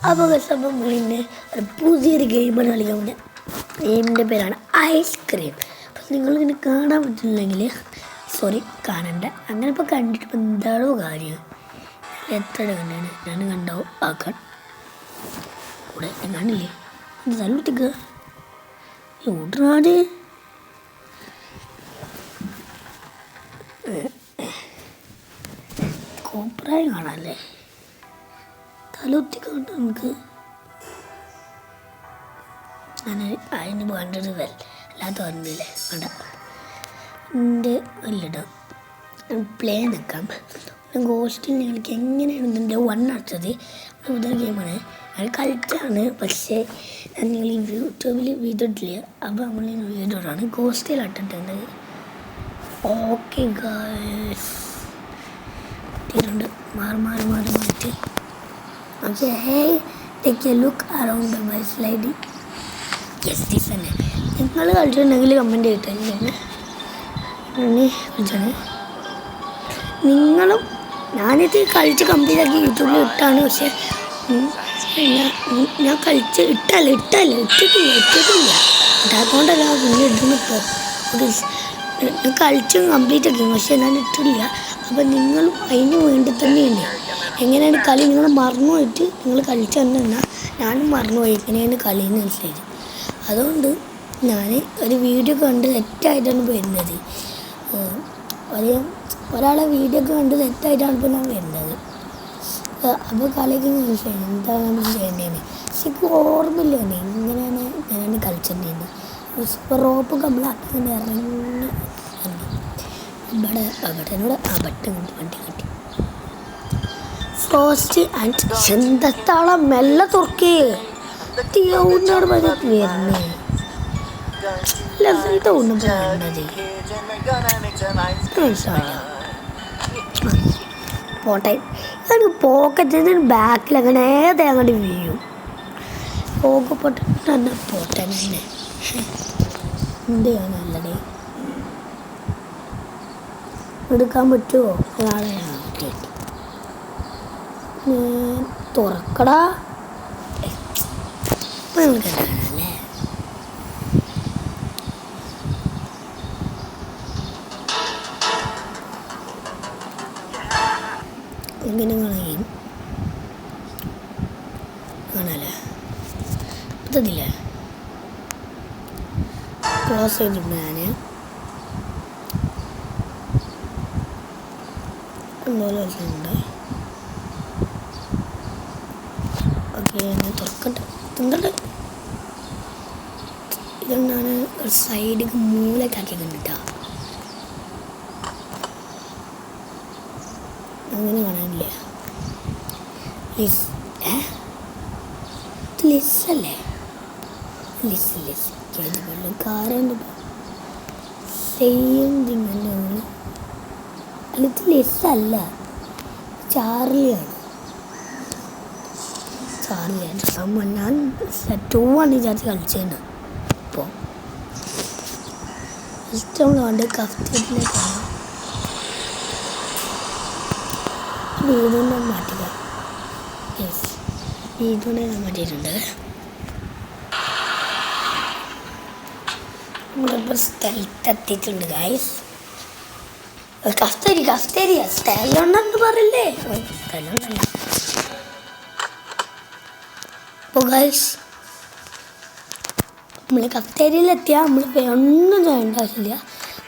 അപ്പോൾ നമ്മളിന്ന് ഒരു പുതിയൊരു ഗെയിമാണ് കളിക്കാൻ പോകുന്നത്. ഗെയിമിൻ്റെ പേരാണ് ഐസ്ക്രീം. അപ്പം നിങ്ങളിങ്ങനെ കാണാൻ പറ്റില്ലെങ്കിൽ കാണണ്ട. അങ്ങനെ ഇപ്പോൾ കണ്ടിട്ട് ഇപ്പം എന്താണോ കാര്യം, എത്ര കണ്ടാണ് ഞാൻ കണ്ടാവും ആക്കാൻ കൂടെ കാണില്ലേ ഇത് തല്ലുത്തിക്കുക ഓട്ടനാട് കോപ്രായം കാണാല്ലേ തലൊത്തി കണ്ട് നമുക്ക് ഞാൻ അതിന് വേണ്ടത് അല്ലാത്ത പറഞ്ഞില്ലേ വേണ്ട എൻ്റെ വല്ലിടാം പ്ലേ നിൽക്കാം. ഗോസ്റ്റിൽ ഞങ്ങൾക്ക് എങ്ങനെയാണ് വൺ അടിച്ചത് പുതിയ ഗെയിമാണ്. ഞാൻ കളിച്ചാണ്, പക്ഷേ ഞാൻ നിങ്ങൾ ഈ യൂട്യൂബിൽ വീഡിയോ ഇട്ടില്ല. അപ്പോൾ നമ്മൾ വീഡിയോ ഇടാണ് ഗോസ്റ്റിൽ അട്ടിട്ടുണ്ട്. ഓക്കെ ഗായ്സ് തീരുണ്ട് മാറ്റി ഓക്കെ. Hey take a look around the by sliding. Yes this തന്നെ. നിങ്ങൾ കളിച്ചിട്ടുണ്ടെങ്കിൽ കമൻറ്റ് ചെയ്തിട്ട് കളിച്ചാണ് നിങ്ങളും. ഞാനിത് കളിച്ച് കംപ്ലീറ്റ് ആക്കി യൂട്യൂബിൽ ഇട്ടാണ്, പക്ഷേ ഞാൻ കളിച്ച് ഇട്ടിട്ടില്ല ഇടാത്തതുകൊണ്ടല്ല പിന്നെ ഇടുന്നിപ്പോൾ. ഞാൻ കളിച്ച് കംപ്ലീറ്റ് ആക്കി, പക്ഷേ ഞാൻ ഇട്ടില്ല. അപ്പം നിങ്ങളും അതിന് വേണ്ടി തന്നെയുണ്ട്. എങ്ങനെയാണ് കളി നിങ്ങൾ മറന്നു പോയിട്ട് നിങ്ങൾ കളിച്ചു തന്നെന്നാൽ ഞാനും മറന്നുപോയി എങ്ങനെയാണ് കളിയെന്ന് മനസ്സിലായി. അതുകൊണ്ട് ഞാൻ ഒരു വീഡിയോ കണ്ട് തെറ്റായിട്ടാണ് വരുന്നത്. ഒരാളെ വീഡിയോ ഒക്കെ കണ്ട് തെറ്റായിട്ടാണ് ഇപ്പോൾ ഞാൻ വരുന്നത്. അപ്പോൾ കളിയൊക്കെ മനസ്സിലായി എന്താണ് നമ്മൾ ചെയ്യേണ്ടതെന്ന്. പക്ഷെ എനിക്ക് ഓർമ്മയില്ല തന്നെ ഇങ്ങനെയാണ് കളിച്ചിട്ടുണ്ടായിരുന്നത്. സൂപ്പർ റോപ്പൊക്കെ നമ്മളാക്കി ഇറങ്ങി എന്നോട് ബട്ടൺ വണ്ടി കിട്ടി. ഫ്രോസ്റ്റ് ആൻഡ് ചെന്തത്താളം മെല്ലെ തുറക്കേ തീയോട് വരുന്നേ പോട്ടെ. പോക്കറ്റിന് ബാക്കിൽ അങ്ങനെ അങ്ങോട്ട് വീഴും. പോക്കപ്പൊട്ടെ തന്നെ പോട്ടെ തന്നെ എന്ത് ചെയ്യാനല്ലേ എടുക്കാൻ പറ്റുമോ ഒരാളെ തുറക്കടാ നമുക്കെന്താണല്ലേ. ഇങ്ങനെ കാണാല്ലേ പറ്റത്തില്ലേ. ക്ലോസ് ചെയ്തിട്ടുണ്ട് ഞാൻ എന്തുപോലെ വെച്ചിട്ടുണ്ട്. ഓക്കെ ഞാൻ തുറക്കട്ടെ തിന്നട്ടെ. ഇതെന്നാണ് ഒരു സൈഡിൽ മൂലക്കാക്കി കണ്ടിട്ടാ അങ്ങനെ കാണാനില്ല. ലിസ്സല്ലേ ലിസ് കാറുണ്ട് സെയിം തിങ്ങല്ലോ. അല്ല ഇത് ലിസ്സല്ല ചാർലിയാണ് സംഭവം. ഞാൻ 2 ആണ് വിചാരിച്ച് കളിച്ചത്. ഇപ്പോൾ ഇഷ്ടമുള്ളതുകൊണ്ട് കഫ്റ്റേരിയയിലേക്കാണ് വീടിനെ മാറ്റുക. യെസ് വീടിനെ ഞാൻ മാറ്റിയിട്ടുണ്ട്. നമ്മളിപ്പോൾ സ്ഥലത്തെത്തിയിട്ടുണ്ട് ഗൈസ്. കഫ്റ്റേരിയ സ്ഥലമുണ്ടെന്ന് പറയില്ലേ സ്ഥലമുണ്ടല്ല. അപ്പോൾ ഗൈസ് നമ്മൾ കഫ്റ്റേരിയയിലെത്തിയാൽ നമ്മൾ ഒന്നും ചെയ്യേണ്ട ആവശ്യമില്ല.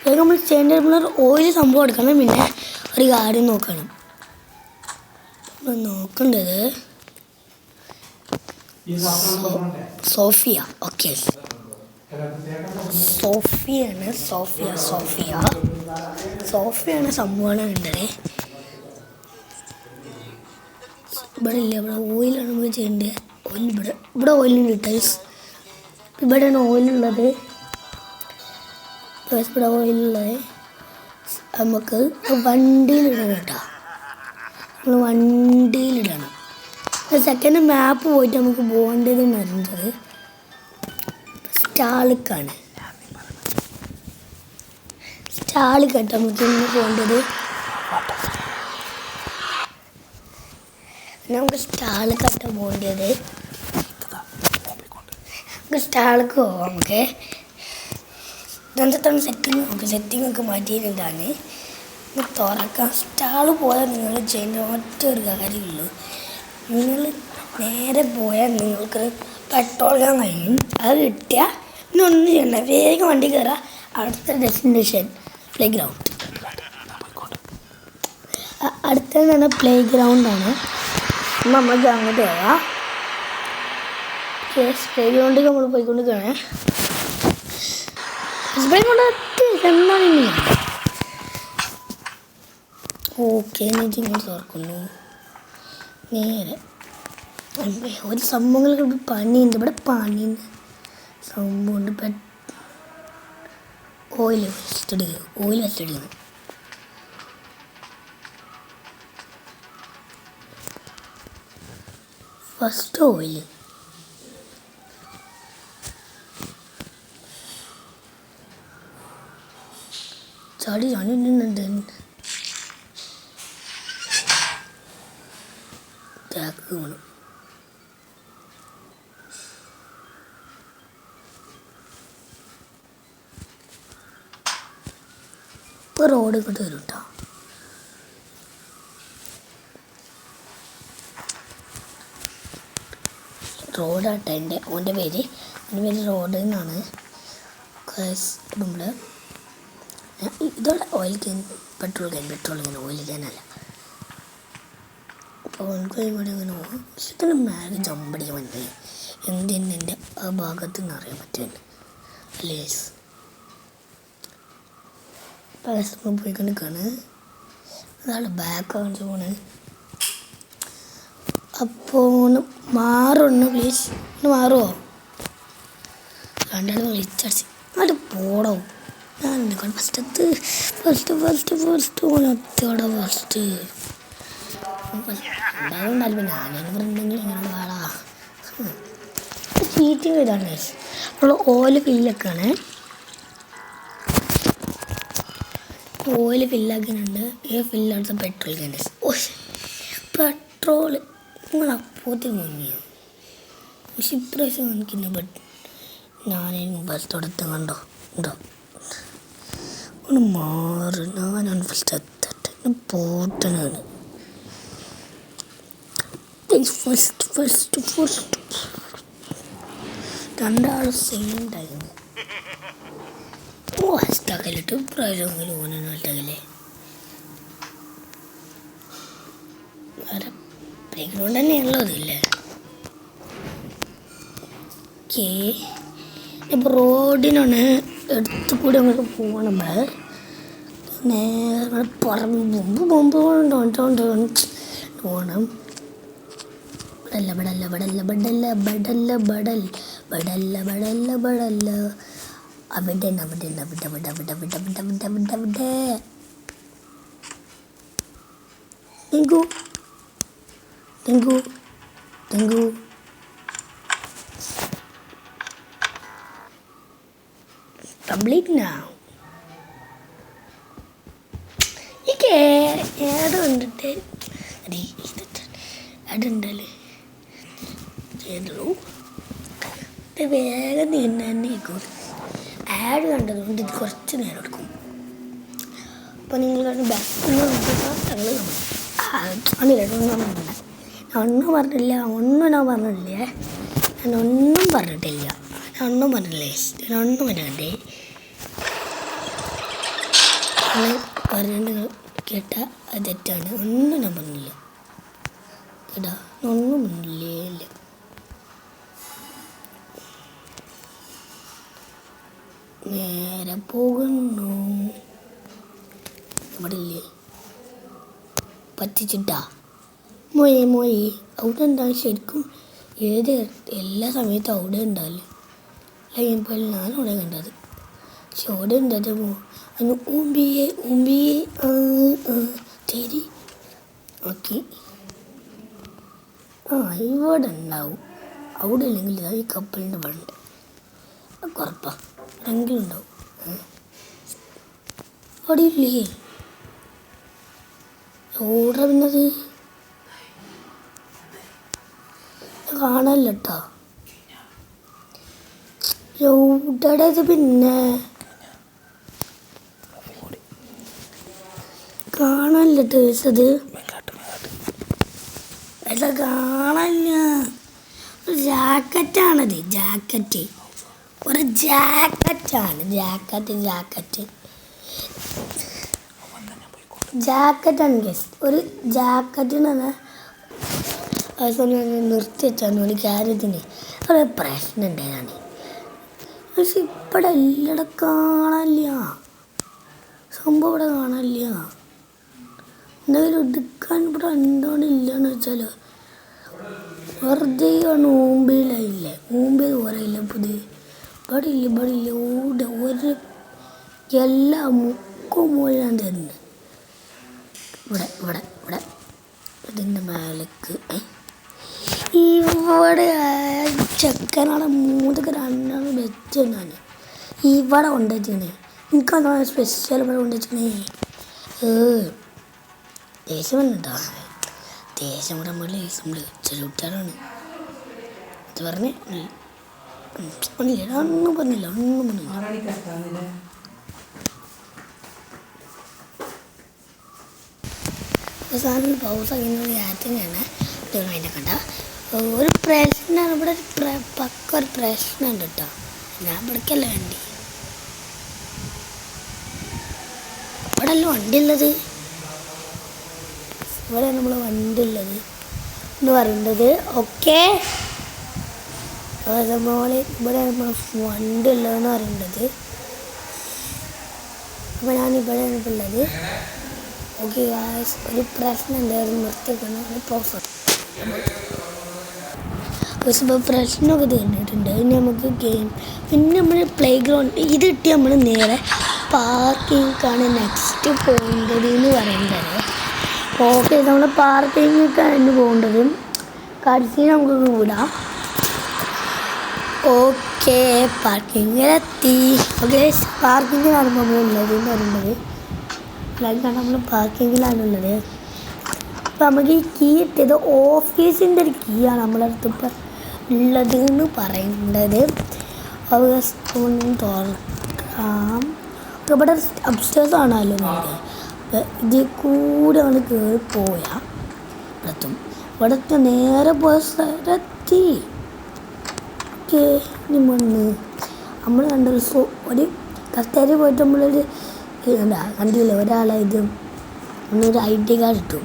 വേഗം നമ്മൾ ചെയ്യേണ്ട നമ്മൾ ഓയിൽ സംഭവം എടുക്കണം. പിന്നെ ഒരു കാര്യം നോക്കണം. നമ്മൾ നോക്കേണ്ടത് സോഫിയ. ഓക്കെ സോഫിയാണ് സംഭവമാണ് വേണ്ടത്. ഇവിടെ ഇല്ല, ഇവിടെ ഓയിലാണ് നമുക്ക് ചെയ്യേണ്ടത്. ഓയിൽ ഇവിടെ ഓയിലുണ്ട് ടൈസ്. ഇവിടെയാണ് ഓയിലുള്ളത്. ഇവിടെ ഓയിലുള്ളത് നമുക്ക് വണ്ടിയിലിടണം കേട്ടോ. നമ്മൾ വണ്ടിയിലിടണം. സെക്കൻഡ് മാപ്പ് പോയിട്ട് നമുക്ക് പോകേണ്ടത് അറിഞ്ഞത് സ്റ്റാളിക്കാണ്. സ്റ്റാളിക്കട്ടെ നമുക്ക് ഇന്ന് പോകേണ്ടത്. നമുക്ക് സ്റ്റാള് കട്ട പോകേണ്ടത്. നമുക്ക് സ്റ്റാൾക്ക് പോവാം. നമുക്ക് ഇതെന്താണ് സെറ്റിംഗ് ഒക്കെ മാറ്റിയിട്ടുണ്ടാണ്. തുറക്കാം. സ്റ്റാള് പോയാൽ നിങ്ങൾ ചെയ്യേണ്ട ഒറ്റ ഒരു കാര്യമുള്ളൂ. നിങ്ങൾ നേരെ പോയാൽ നിങ്ങൾക്ക് പെട്രോൾ ഞാൻ കഴിയും. അത് കിട്ടിയാൽ പിന്നെ ഒന്നും ചെയ്യണ്ട, വേഗം വണ്ടി കയറുക. അടുത്ത ഡെസ്റ്റിനേഷൻ പ്ലേ ഗ്രൗണ്ട്. അടുത്തത് തന്നെ പ്ലേ ഗ്രൗണ്ടാണ്. നമുക്ക് അങ്ങോട്ട് പോവാം. പ്ലേ ഗ്രൗണ്ടിൽ നമ്മൾ പോയിക്കൊണ്ടിരിക്കുകയാണ്. എന്താണ് ഓക്കെ ഇങ്ങോട്ട് തുറക്കുന്നു. നേരെ ഒരു സംഭവങ്ങൾക്ക് പണിയുണ്ട്. ഇവിടെ പണിയുണ്ട് സംഭവമുണ്ട്. ഓയിൽ വെച്ചിടുന്നു. ഫസ്റ്റ് ഓയിൽ ചാടി ചാടിണ്ട്. ടാക്ക് വേണം. ഇപ്പോൾ റോഡ് ഇങ്ങോട്ട് വരും കേട്ടോ. റോഡാട്ടെ ഓൻ്റെ പേര് റോഡ് എന്നാണ്. നമ്മൾ ഇതോടെ ഓയിൽ ക്യാൻ പെട്രോൾ ക്യാൻ ഓയിൽ ക്യാനല്ല. അപ്പോൾ എനിക്ക് ഇവിടെ ഇങ്ങനെ പോകും. പക്ഷെ ഇതിന് മേലെ ജമ്പടിക്കാൻ പറ്റില്ല. എന്തിന് എൻ്റെ ആ ഭാഗത്ത് നിന്ന് അറിയാൻ പറ്റുന്നുണ്ട് അല്ലേ. നമ്മൾ പോയിക്കൊണ്ടിരിക്കുകയാണ്. അതാണ് ബാക്ക് കാണിച്ച് പോണ്. അപ്പോൾ മാറുന്നു പ്ലീസ്. ഒന്ന് മാറുമോ? രണ്ടാളും വിളിച്ചടിച്ച് അങ്ങോട്ട് പോടോ. ഞാൻ എന്നെക്കൊണ്ട് ഫസ്റ്റ് ഓനത്തോടെ ഫസ്റ്റ് ഉണ്ടാകും. ഞാനെന്ന് പറഞ്ഞിട്ടുണ്ടെങ്കിൽ ഇങ്ങനെ വേടാ ചീറ്റിങ് ഇതാണ്. അപ്പോൾ ഓയിൽ ഫില്ലൊക്കെയാണ്. ഓയിൽ ഫില്ലാക്കുന്നുണ്ട്. ഈ ഫില്ലടുത്ത പെട്രോൾ ക്യാൻസ്. പെട്രോൾ നിങ്ങൾ അപ്പോഴത്തേക്ക് മുങ്ങിയത്. പക്ഷെ ഇപ്രാവശ്യം കാണിക്കുന്ന ഞാനും ഫസ്റ്റ് എടുത്ത് കണ്ടോ ഉണ്ടോ ഒന്ന് മാറി. ഞാനാണ് ഫസ്റ്റ് എത്തട്ടെ. പോട്ടനാണ് ഫസ്റ്റ് രണ്ടാളും സെയിം ടൈം. ഹാഷ്ടാഗിലിട്ട് പ്രായമെങ്കിലും ഓനല്ലേ വേറെ പ്ലേ ഗ്രൗണ്ട് തന്നെയുള്ളത് ഇല്ലേ. ഓക്കെ ഇപ്പോൾ റോഡിനാണ് എടുത്തു കൂടി അങ്ങോട്ട് പോകണം. നേരെ പറമ്പ് ബൊമ്പ് പോകണം. അവിടെ complete now. ഏത് കണ്ടിട്ട് അതുണ്ടല്ലേ ചെയ്തോളൂ. വേഗം നീക്കും. ആഡ് കണ്ടതുകൊണ്ട് ഇത് കുറച്ച് നേരം എടുക്കും. അപ്പോൾ നിങ്ങൾ ബാക്കിൽ ഒന്നും പറഞ്ഞില്ല. ഞാൻ ഒന്നും പറഞ്ഞിട്ടില്ല. ഒന്നും പറഞ്ഞിട്ടേ പറഞ്ഞിട്ട് കേട്ട അത് തെറ്റാണ്. ഒന്നും ഞാൻ പറഞ്ഞില്ല കേട്ടാ. ഒന്നും പറഞ്ഞില്ലേ ഇല്ല. നേരെ പോകുന്നു. ഇവിടെ ഇല്ലേ പറ്റിച്ചിട്ടാ മോയെ അവിടെ ഉണ്ടാവും. ശരിക്കും എല്ലാ സമയത്തും അവിടെ ഉണ്ടാവില്ല. അല്ലെങ്കിൽ ഞാനവിടെ കണ്ടത്. പക്ഷെ അവിടെ ഉണ്ടായത് അന്ന് ഊമ്പിയെ ശരി ഓക്കെ. ഇവിടെ ഉണ്ടാവും. അവിടെ ഇല്ലെങ്കിൽ ഇതാ ഈ കപ്പലിൻ്റെ പണ്ട് കുറപ്പാ എങ്കിലും ഉണ്ടാവും. അവിടെ ഇല്ലേ ഓർഡർ പിന്നത് കാണല്ല കേട്ടോ. എവിടെ ഇത് പിന്നെ കാണല്ല ടേഴ്സത് അല്ല കാണല്ല. ജാക്കറ്റാണത്, ജാക്കറ്റ്, ഒരു ജാക്കറ്റാണ്. ജാക്കറ്റാണ് ഗസ്. ഒരു ജാക്കറ്റിനാണ് നിർത്തി വെച്ചാൽ ഒരു കാര്യത്തിന് ഒരു പ്രശ്നം ഉണ്ടായതാണ്. പക്ഷെ ഇവിടെ എല്ലാം കാണാനില്ല, സംഭവം ഇവിടെ കാണാനില്ല. എന്തെങ്കിലും എടുക്കാൻ ഇവിടെ എന്താണ് ഇല്ലയെന്ന് വെച്ചാൽ വെറുതെ മുമ്പിലായില്ലേ, മുമ്പിൽ ഓരയില്ല പുതിയ ഇവിടെ ഇല്ല ഒരു എല്ലാ മുക്കും മൂലാണ് തരുന്നത്. ഇവിടെ ഇതിൻ്റെ മേലേക്ക് ഇവിടെ ചെക്കനാണ് മൂന്നൊക്കെ രണ്ടാണ് വെച്ച് ഞാൻ ഇവിടെ കൊണ്ടുവച്ചേ. എനിക്കതാണ് സ്പെഷ്യൽ ഇവിടെ കൊണ്ടുവച്ചേ. ദേശം വന്നിട്ടോ, ദേശം ഇവിടെ നമ്മൾ ചെറിയ കുട്ടികളാണ് ഇത് പറഞ്ഞേ. ഒന്നും പറഞ്ഞില്ല. അവസാനം പൗസ് അങ്ങനെ ആറ്റിനാണ് അതിനെ കണ്ട ഒരു പ്രശ്നമാണ് ഇവിടെ. പക്ക ഒരു പ്രശ്നമുണ്ട് കേട്ടോ. ഞാൻ ഇവിടേക്കല്ല വണ്ടി, ഇവിടെ അല്ല വണ്ടി ഉള്ളത്. ഇവിടെ നമ്മൾ വണ്ടി ഉള്ളത് എന്ന് പറയുന്നത്. ഓക്കെ, അതുപോലെ ഇവിടെ നമ്മൾ വണ്ടി ഉള്ളതെന്ന് പറയുന്നത്. അപ്പോൾ ഞാനിവിടെയാണ് ഇപ്പോൾ ഉള്ളത്. ഓക്കെ ഗായ്സ്, ഒരു പ്രശ്നം എന്തായാലും നിർത്തിക്കണം. ഇപ്പോൾ പ്രശ്നമൊക്കെ തീർന്നിട്ടുണ്ട്. ഇനി നമുക്ക് ഗെയിം പിന്നെ നമ്മൾ പ്ലേ ഗ്രൗണ്ട് ഇത് കിട്ടി നമ്മൾ നേരെ പാർക്കിങ്ങാണ് നെക്സ്റ്റ് പോകേണ്ടത് എന്ന് പറയുന്നത്. ഓക്കെ, നമ്മൾ പാർക്കിങ്ങൊക്കെയാണ് പോകേണ്ടത്. കടിച്ച് നമുക്ക് വിടാം. ഓക്കെ, പാർക്കിങ്ങിലെത്തി. ഓക്കെ, പാർക്കിങ്ങിലാണ് നമ്മളുള്ളത് എന്ന് പറയുന്നത്. കാരണം നമ്മൾ പാർക്കിങ്ങിലാണുള്ളത്. അപ്പോൾ നമുക്ക് ഈ കീ ഇട്ടത് ഓഫീസിൻ്റെ ഒരു കീ ആണ് നമ്മളടുത്ത് ഇപ്പം ഉള്ളത് എന്ന് പറയുന്നത്. അത് തുറക്കാം. ഇവിടെ അപ്സ്റ്റേഴ്സ് ആണല്ലോ നമുക്ക്. അപ്പം ഇതിൽ കൂടെ നമ്മൾ കയറി പോയാൽ ഇവിടെത്തും. ഇവിടത്തെ നേരെ പോയ സ്ഥലത്തി. ഓക്കെ, ഇനി മണ്ണ് നമ്മൾ കണ്ട ഒരു കത്തേരി പോയിട്ട് നമ്മളൊരു കണ്ടില്ല ഒരാളെ ഇത് നമ്മളൊരു ID കാർഡ് കിട്ടും.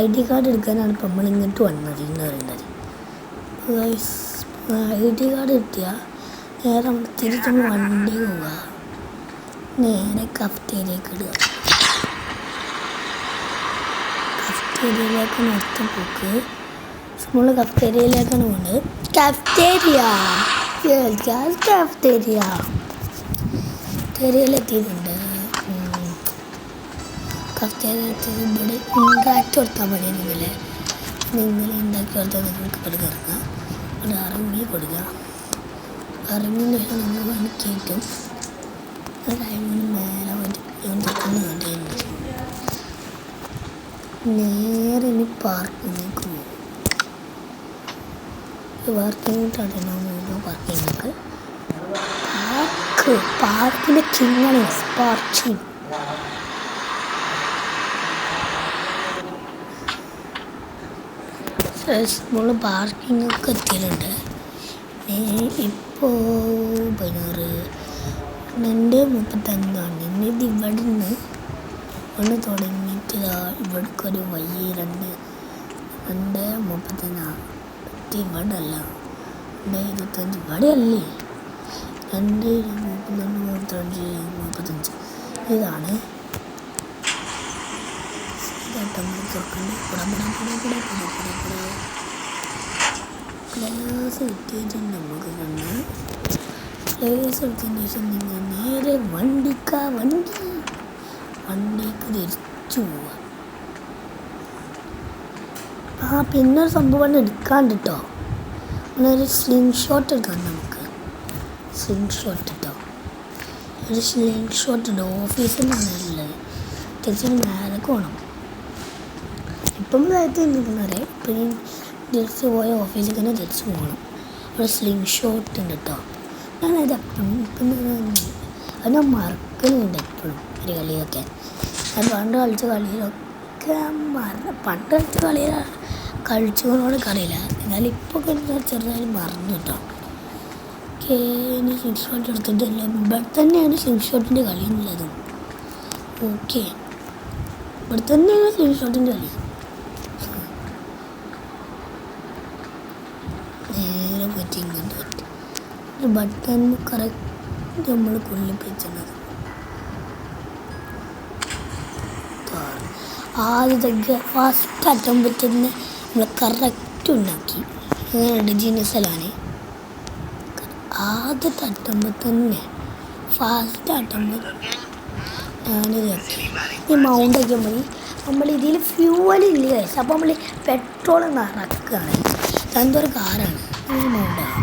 ID കാർഡ് എടുക്കാനാണ് ഇപ്പം നമ്മളിങ്ങോട്ട് വന്നത് എന്ന് പറയുന്നത്. ID കാർഡ് കിട്ടിയാൽ നേരെ നമ്മൾ തിരിച്ച് നമ്മൾ വണ്ടി പോവുക, നേരെ കഫ്റ്റേരിയക്ക് ഇടുക. കഫ്റ്റേരിയയിലേക്കാണ് അടുത്ത പോക്ക്. നമ്മൾ കഫ്റ്റേരിയയിലേക്കാണ് പോകുന്നത്. കഫ്റ്റേരിയയിലെത്തിയിട്ടുണ്ട്. കഫ്റ്റേരിയയിലെത്തിയത് ഇവിടെ ഉണ്ടാക്കി കൊടുത്താൽ മതി. നിങ്ങൾ ഉണ്ടാക്കി കൊടുത്താൽ നിങ്ങൾക്ക് ഇവിടെ കയറുക, ഇവിടെ ഇറങ്ങി കൊടുക്കുക. ഇറങ്ങിയതിന് ശേഷം നമ്മൾ വണ്ടി കയറ്റും. കഴിഞ്ഞ് മേലെ വേണ്ടിയിട്ടുണ്ട്. നേരെ ഇനി പാർക്കിങ്ങിലേക്ക് പോകും. പാർക്കിങ്ങിട്ടാണ് നമ്മൾ പാർക്കിങ്ങിലേക്ക്. പാർക്കിൻ്റെ കിങ്ങാണ് പാർക്കിങ്. നമ്മൾ പാർക്കിങ്ങൊക്കെ എത്തിയിട്ടുണ്ട്. ഇപ്പോൾ 16:35 ഇനി ഇത് ഇവിടെ നിന്ന് ഒന്ന് തുടങ്ങിയിട്ട് ഇവിടേക്കൊരു വഴി 2:35 ഇവിടെ അല്ല 2:25 ഇവിടെ അല്ലേ 2:32 ഇതാണ്. പ്ലേസ് കിട്ടിയിട്ടുണ്ട്. നമുക്ക് കണ്ട് പ്ലേസ് എടുത്തതിന് ശേഷം നിങ്ങൾ നേരെ വണ്ടിക്ക് തിരിച്ചു പോവുക. പിന്നൊരു സംഭവം എടുക്കാണ്ട് കേട്ടോ. ഒരു സ്ലിംഗ് ഷോട്ട് എടുക്കാം. നമുക്ക് സ്ലിംഗ് ഷോട്ട് കേട്ടോ, ഒരു സ്ലിംഗ് ഷോട്ട് ഉണ്ട്. ഓഫീസിലാണ് ഉള്ളത്. തിരിച്ച് മേലേക്ക് പോകണം. ഇപ്പം താഴത്ത് നിൽക്കുന്നവരെ ഇപ്പം തിരിച്ച് പോയ ഓഫീസിൽ തന്നെ തിരിച്ച് പോകണം. അവിടെ സ്ലിംഗ് ഷോട്ട് ഉണ്ട് കേട്ടോ. ഞാനത് എപ്പോഴും ഇപ്പം അത് ഞാൻ മറക്കലുണ്ട് എപ്പോഴും ഒരു കളിയൊക്കെ. ഞാൻ പണ്ട് കളിച്ച കളിയിലൊക്കെ പണ്ട് കളിച്ച കളിച്ചുകൊണ്ടോടെ അറിയില്ല. എന്നാലും ഇപ്പോൾ ചെറുതായി മറന്നു കേട്ടോ. ഓക്കെ, ഇനി സ്ലിംഗ് ഷോട്ട് എടുത്തിട്ടില്ല. ഇവിടെ തന്നെയാണ് സ്ലിംഗ് ഷോട്ടിൻ്റെ കളി എന്നുള്ളതും. ഓക്കെ, ഇവിടെ തന്നെയാണ് സ്ലിംഗ് ഷോട്ടിൻ്റെ കളി. നേരെ പറ്റി ഇങ്ങോട്ട് പറ്റി ഒരു ബട്ടൺ കറക്റ്റ് നമ്മൾ കൊള്ളിപ്പിച്ചത്. ആദ്യത്തെ ഫസ്റ്റ് അറ്റംപ്റ്റ് തന്നെ നമ്മൾ കറക്റ്റ് ഉണ്ടാക്കി. അങ്ങനെയുണ്ട് ജീനിയസലാണ്. ആദ്യത്തെ അറ്റംപ്റ്റ് തന്നെ ഫസ്റ്റ് അറ്റംപ്റ്റ് ഞാനിതാക്കി. ഈ മൗണ്ട് ഒക്കെ നമ്മൾ ഇതിൽ ഫ്യൂവലില്ല. അപ്പോൾ നമ്മൾ പെട്രോൾ നിറക്കുകയാണ്. എന്തോരു കാറാണ് ഒരു മൗണ്ടാണ്.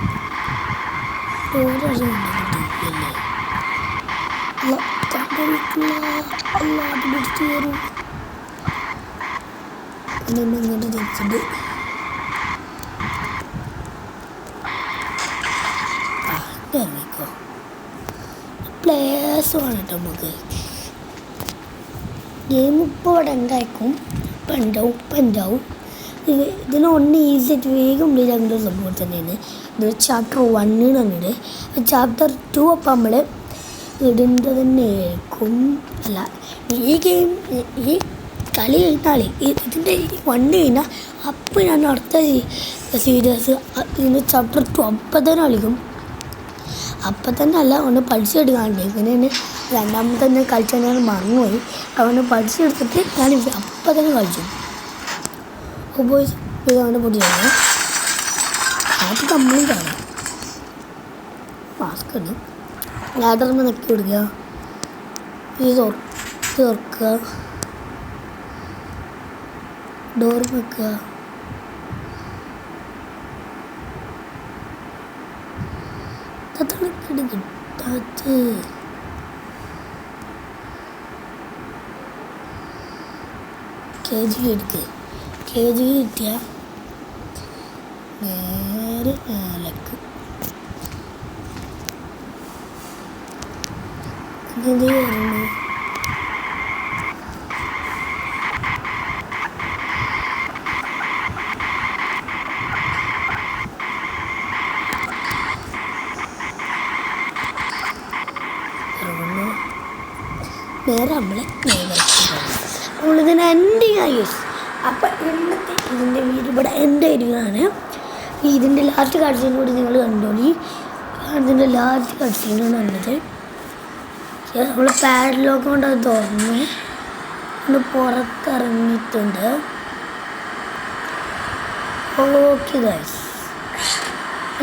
പിടിച്ചു കയറും. ഇങ്ങോട്ട് തിരിച്ചിട്ട് ഇറങ്ങിക്കോ. പ്ലേയേഴ്സ് വേണം കേട്ടോ നമുക്ക്. ഗെയിം ഇപ്പോൾ ഇവിടെ ഉണ്ടായിരിക്കും. ഇപ്പം ഉണ്ടാവും. ഇതിന് ഒന്ന് ഈസി ആയിട്ട് വേഗം കംപ്ലീറ്റ് ആകുന്ന ഒരു സംഭവം തന്നെയാണ്. ഇത് ചാപ്റ്റർ 1 തന്നെയുണ്ട്. ചാപ്റ്റർ 2 അപ്പം നമ്മൾ ഇടേണ്ടത് തന്നെ ആയിരിക്കും. അല്ല, ഈ ഗെയിം ഈ കളി കഴിഞ്ഞാൽ ഇതിൻ്റെ 1 കഴിഞ്ഞാൽ അപ്പോൾ ഞാൻ അടുത്ത സീരീസ് ഇതിന് ചാപ്റ്റർ 2 അപ്പം തന്നെ കളിക്കും. അപ്പം തന്നെ അല്ല, ഒന്ന് പഠിച്ചെടുക്കാണ്ട്. ഇങ്ങനെയാണ് രണ്ടാമത്തെ തന്നെ കളിച്ചാൽ ഞാൻ മറന്നുപോയി. അവനെ പഠിച്ചെടുത്തിട്ട് ഞാൻ അപ്പം തന്നെ കളിച്ചു. ബോയ്സ് അവൻ്റെ പൊടിയാണ്. അത് കംപ്ലീറ്റ് ആണ്. മാസ്ക് ഉണ്ട്. ലാഡറിന് നെക്കി കൊടുക്കുക. ഇത് തുറക്കുക. ഡോർ വെക്കുക. കിട്ടാത്ത KG എടുക്കുക. KG കിട്ടിയ നേരെ മേലേക്ക് എന്ത് ചെയ്യുന്നു? നേരെ നമ്മളിതിന് എൻ്റെ യൂസ്. അപ്പം ഇന്നത്തെ ഇതിൻ്റെ വീട് ഇവിടെ എൻ്റെ ഏരിയയാണ്. ഇതിൻ്റെ ലാസ്റ്റ് കാഴ്ചയും കൂടി നിങ്ങൾ കണ്ടോളി. ഇതിൻ്റെ ലാസ്റ്റ് കാഴ്ചയാണ് വന്നത്. നമ്മൾ പാഡ്ലോക്ക് കൊണ്ട് അത് തുറന്ന് ഒന്ന് പുറത്തിറങ്ങിയിട്ടുണ്ട്. ഓക്കെ ഗൈസ്,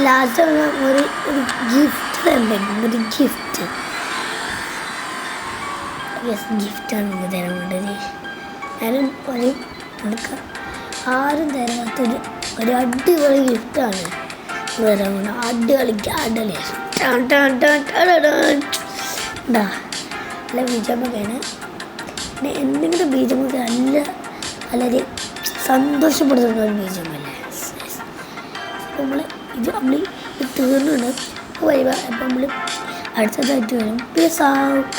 ലാസ്റ്റ് ഒരു ഗിഫ്റ്റ് തന്നിട്ടുണ്ട്. ഒരു ഗിഫ്റ്റ് ഗിഫ്റ്റാണ് നമുക്ക് തരാൻ വേണ്ടത്. ഞാനും എടുക്കാം. ആരും തരാത്തൊരു അടിപൊളി ഗിഫ്റ്റാണ് തരാൻ വേണ്ടത്. അടിപൊളി നല്ല ബീജമൊക്കെയാണ്. പിന്നെ എന്തെങ്കിലും ബീജമൊക്കെ വളരെ സന്തോഷപ്പെടുത്തുന്ന ഒരു ബീജമല്ലേ. നമ്മൾ ഇത് തീർന്നുണ്ട്. അപ്പം നമ്മൾ അടുത്തതായിട്ട് വരും. Peace out.